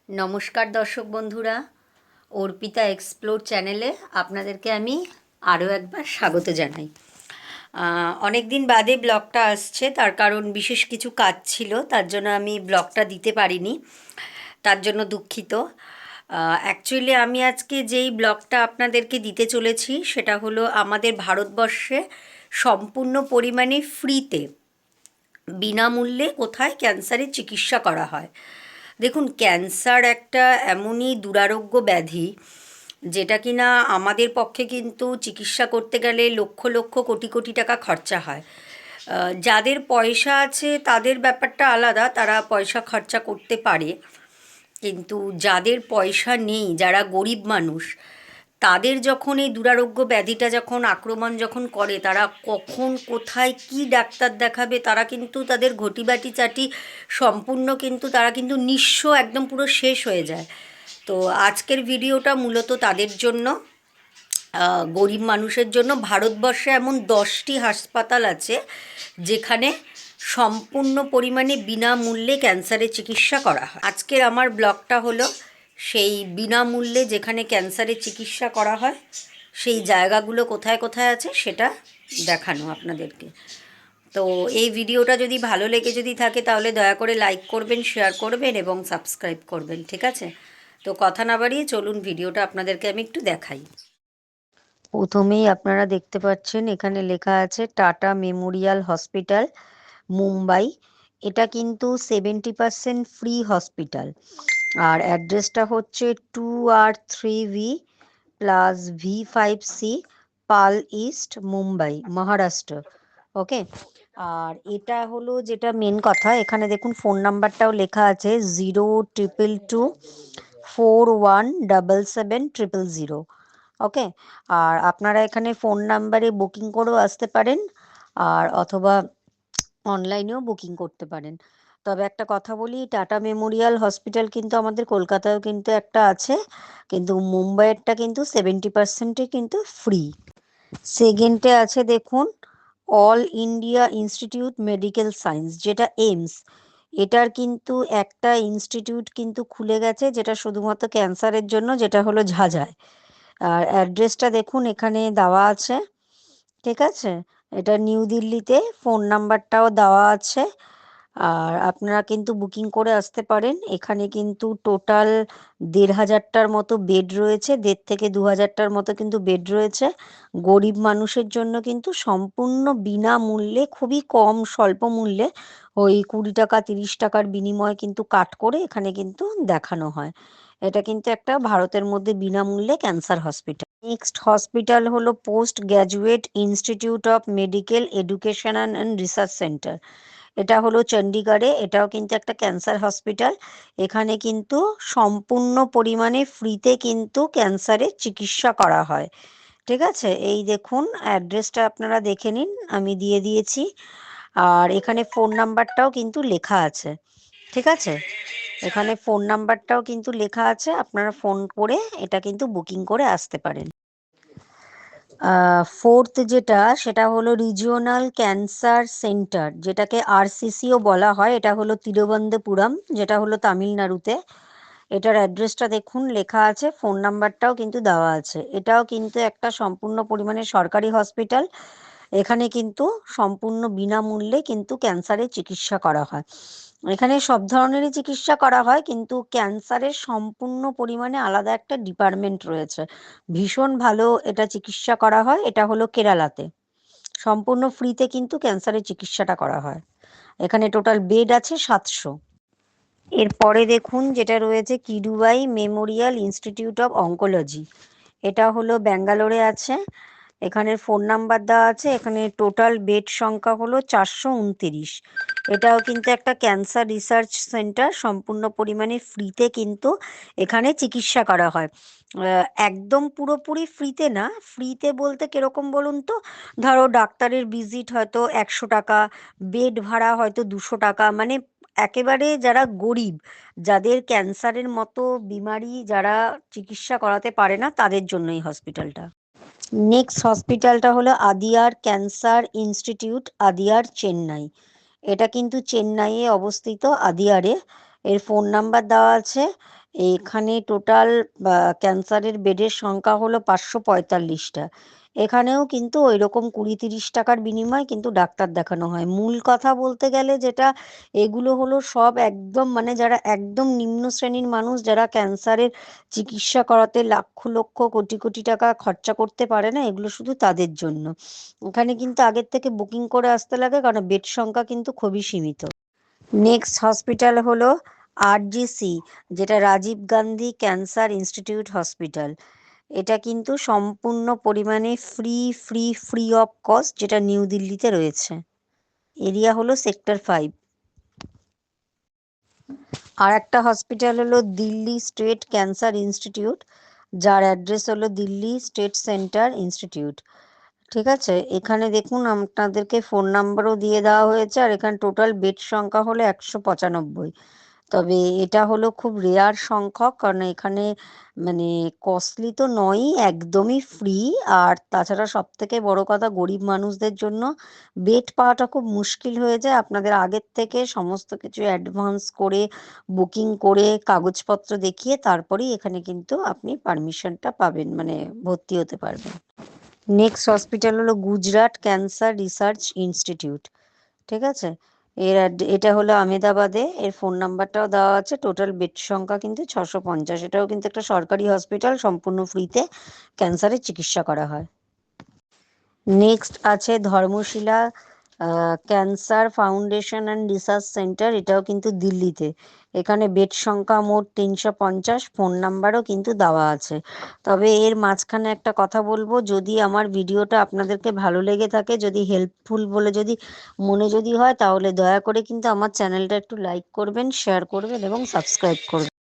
নমস্কার দর্শক বন্ধুরা, অর্পিতা এক্সপ্লোর চ্যানেলে আপনাদেরকে আমি আরও একবার স্বাগত জানাই। অনেক দিন বাদে ব্লগটা আসছে, তার কারণ বিশেষ কিছু কাজ ছিল, তার জন্য আমি ব্লগটা দিতে পারিনি, তার জন্য দুঃখিত। অ্যাকচুয়ালি আমি আজকে যেই ব্লগটা আপনাদেরকে দিতে চলেছি সেটা হলো আমাদের ভারতবর্ষে সম্পূর্ণ পরিমাণে ফ্রিতে বিনামূল্যে কোথায় ক্যান্সারের চিকিৎসা করা হয়। দেখুন, ক্যান্সার একটা এমনই দুরারোগ্য ব্যাধি যেটা কিনা আমাদের পক্ষে কিন্তু চিকিৎসা করতে গেলে লক্ষ লক্ষ কোটি কোটি টাকা খরচা হয়। যাদের পয়সা আছে তাদের ব্যাপারটা আলাদা, তারা পয়সা খরচা করতে পারে, কিন্তু যাদের পয়সা নেই, যারা গরিব মানুষ, তাদের যখন এই দুরারোগ্য ব্যাধিটা যখন আক্রমণ যখন করে, তারা কখন কোথায় কি ডাক্তার দেখাবে, তারা কিন্তু তাদের ঘটিবাটি চাটি সম্পূর্ণ কিন্তু তারা কিন্তু নিঃস্ব, একদম পুরো শেষ হয়ে যায়। তো আজকের ভিডিওটা মূলত তাদের জন্য, গরিব মানুষের জন্য। ভারতবর্ষে এমন 10টি হাসপাতাল আছে যেখানে সম্পূর্ণ পরিমাণে বিনামূল্যে ক্যান্সারের চিকিৎসা করা হয়। আজকের আমার ব্লগটা হলো সেই বিনামূল্যে যেখানে ক্যান্সারের চিকিৎসা করা হয়, সেই জায়গাগুলো কোথায় কোথায় আছে সেটা দেখানো আপনাদেরকে। তো এই ভিডিওটা যদি ভালো লেগে যদি থাকে তাহলে দয়া করে লাইক করবেন, শেয়ার করবেন এবং সাবস্ক্রাইব করবেন, ঠিক আছে? তো কথা না বাড়িয়ে চলুন ভিডিওটা আপনাদেরকে আমি একটু দেখাই। প্রথমেই আপনারা দেখতে পাচ্ছেন এখানে লেখা আছে টাটা মেমোরিয়াল হসপিটাল, মুম্বাই। এটা কিন্তু 70% ফ্রি হসপিটাল। আর অ্যাড্রেসটা হচ্ছে 2R3V প্লাস V5C, পাল ইস্ট, মুম্বাই, মহারাষ্ট্র। ওকে। আর এটা হলো যেটা মেন কথা, এখানে দেখুন ফোন নাম্বারটাও লেখা আছে 0222417700। ওকে। আর আপনারা এখানে ফোন নাম্বারে বুকিং করেও আসতে পারেন, আর অথবা অনলাইনেও বুকিং করতে পারেন। তবে একটা কথা বলি, টাটা মেমোরিয়াল হসপিটাল কিন্তু আমাদের কলকাতায়ও কিন্তু একটা আছে, কিন্তু মুম্বাইয়েরটা কিন্তু 70%-এ কিন্তু ফ্রি। সেকেন্ডে আছে দেখুন all India institute medical science, যেটা এইমস। এটার কিন্তু একটা ইনস্টিটিউট কিন্তু খুলে গেছে যেটা শুধুমাত্র ক্যান্সারের জন্য, যেটা হলো ঝাঁঝায়। আর অ্যাড্রেসটা দেখুন এখানে দেওয়া আছে, ঠিক আছে? এটা নিউ দিল্লিতে, ফোন নাম্বারটাও দেওয়া আছে। আর আপনারা কিন্তু বুকিং করে আসতে পারেন। এখানে কিন্তু টোটাল 1500টার মতো বেড রয়েছে, 1500 থেকে 2000টার মতো কিন্তু বেড রয়েছে। গরিব মানুষের জন্য কিন্তু সম্পূর্ণ বিনামূল্যে, খুবই কম স্বল্প মূল্যে, ওই 20 টাকা 30 টাকার বিনিময়ে কিন্তু কাট করে এখানে কিন্তু দেখানো হয়। এটা কিন্তু একটা ভারতের মধ্যে বিনামূল্যে ক্যান্সার হসপিটাল। নেক্সট হসপিটাল হলো post graduate institute of medical education and research centre. এটা হলো চণ্ডীগড়ে, এটাও কিন্তু একটা ক্যান্সার হসপিটাল। এখানে কিন্তু সম্পূর্ণ পরিমাণে ফ্রিতে কিন্তু ক্যান্সারের চিকিৎসা করা হয়, ঠিক আছে? এই দেখুন অ্যাড্রেসটা আপনারা দেখে নিন, আমি দিয়ে দিয়েছি। আর এখানে ফোন নাম্বারটাও কিন্তু লেখা আছে, ঠিক আছে? এখানে ফোন নাম্বারটাও কিন্তু লেখা আছে, আপনারা ফোন করে এটা কিন্তু বুকিং করে আসতে পারেন। ফোর্থ যেটা, সেটা হলো রিজিওনাল ক্যান্সার সেন্টার, যেটাকে আরসিসিও বলা হয়। এটা হলো তিরুবনন্তপুরম, যেটা হলো তামিলনাড়ুতে। এটার অ্যাড্রেসটা দেখুন লেখা আছে, ফোন নাম্বারটাও কিন্তু দেওয়া আছে। এটাও কিন্তু একটা সম্পূর্ণ পরিমাণে সরকারি হসপিটাল। এখানে কিন্তু সম্পূর্ণ বিনামূল্যে কিন্তু ক্যান্সারের চিকিৎসা করা হয়। এখানে সব ধরনেরই চিকিৎসা করা হয়, কিন্তু ক্যান্সারের সম্পূর্ণ পরিমাণে আলাদা একটা ডিপার্টমেন্ট রয়েছে। ভীষণ ভালো এটা চিকিৎসা করা হয়। এটা হলো কেরালাতে। সম্পূর্ণ ফ্রিতে কিন্তু ক্যান্সারের চিকিৎসাটা করা হয়। এখানে টোটাল বেড আছে 700। এরপরে দেখুন যেটা রয়েছে কিডুবাই মেমোরিয়াল ইনস্টিটিউট অফ অঙ্কোলজি। এটা হলো ব্যাঙ্গালোরে আছে। এখানে ফোন নাম্বার দেওয়া আছে। এখানে টোটাল বেড সংখ্যা হলো 429। এটাও কিন্তু একটা ক্যান্সার রিসার্চ সেন্টার, সম্পূর্ণ পরিমাণে ফ্রিতে কিন্তু এখানে চিকিৎসা করা হয়। একদম পুরোপুরি ফ্রিতে না, ফ্রিতে বলতে কিরকম বলুন তো, ধরো ডাক্তারের ভিজিট হয়তো 100 টাকা, বেড ভাড়া হয়তো 200 টাকা, মানে একেবারে যারা গরিব, যাদের ক্যান্সারের মতো বিমারি, যারা চিকিৎসা করাতে পারে না, তাদের জন্য এই হসপিটালটা। নেক্সট হসপিটালটা হলো আদিয়ার ক্যান্সার ইনস্টিটিউট, আদিয়ার, চেন্নাই। এটা কিন্তু চেন্নাইয়ে অবস্থিত, আদিয়ারে। এর ফোন নাম্বার দেওয়া আছে। এখানে টোটাল ক্যান্সারের বেডের সংখ্যা হলো ৫৪৫টা। এখানেও কিন্তু ওইরকম ২০-৩০ টাকার বিনিময়ে কিন্তু ডাক্তার দেখানো হয়। মূল কথা বলতে গেলে যেটা, এগুলো হলো সব একদম মানে যারা একদম নিম্ন শ্রেণীর মানুষ, যারা ক্যান্সারের চিকিৎসা করাতে লক্ষ লক্ষ কোটি কোটি টাকা খরচা করতে পারে না, এগুলো শুধু তাদের জন্য। এখানে কিন্তু আগের থেকে বুকিং করে আসতে লাগে, কারণ বেড সংখ্যা কিন্তু খুবই সীমিত। নেক্সট হসপিটাল হলো আরজিসি, যেটা Rajiv Gandhi cancer institute hospital. এটা কিন্তু সম্পূর্ণ পরিমাণে ফ্রি অফ কস্ট, যেটা নিউ দিল্লিতে রয়েছে। এরিয়া হলো সেক্টর 5। আর একটা হসপিটাল হলো দিল্লি স্টেট ক্যান্সার ইনস্টিটিউট, যার অ্যাড্রেস হলো দিল্লি স্টেট সেন্টার ইনস্টিটিউট। ঠিক আছে, এখানে দেখুন আপনাদেরকে ফোন নাম্বারও দিয়ে দেওয়া হয়েছে, আর এখানে টোটাল বেড সংখ্যা হলো ১৯৫। তবে এটা হলো খুব রেয়ার সংখ্যক, কারণ এখানে মানে কস্টলি তো নয়ই, একদমই ফ্রি। আর তাছাড়া সব থেকে বড় কথা, গরিব মানুষদের জন্য বেড পাওয়াটা খুব মুশকিল হয়ে যায়। আপনাদের আগের থেকে সমস্ত কিছু অ্যাডভান্স করে, বুকিং করে, কাগজপত্র দেখিয়ে তারপরেই এখানে কিন্তু আপনি পারমিশনটা পাবেন, মানে ভর্তি হতে পারবেন। নেক্সট হসপিটাল হলো গুজরাট ক্যান্সার রিসার্চ ইনস্টিটিউট। ঠিক আছে, এটা হলো আমেদাবাদে। এর ফোন নাম্বারটাও দেওয়া আছে। টোটাল বেড সংখ্যা কিন্তু ৬৫০। এটাও কিন্তু একটা সরকারি হসপিটাল, সম্পূর্ণ ফ্রিতে ক্যান্সারের চিকিৎসা করা হয়। নেক্সট আছে Dharamshila cancer foundation and research centre. এটাও কিন্তু দিল্লিতে। এখানে বেড সংখ্যা মোট ৩৫০। ফোন নাম্বারও কিন্তু দেওয়া আছে। তবে এর মাঝখানে একটা কথা বলবো, যদি আমার ভিডিওটা আপনাদেরকে ভালো লেগে থাকে, যদি হেল্পফুল বলে যদি মনে যদি হয়, তাহলে দয়া করে কিন্তু আমার চ্যানেলটা একটু লাইক করবেন, শেয়ার করবেন এবং সাবস্ক্রাইব করবেন।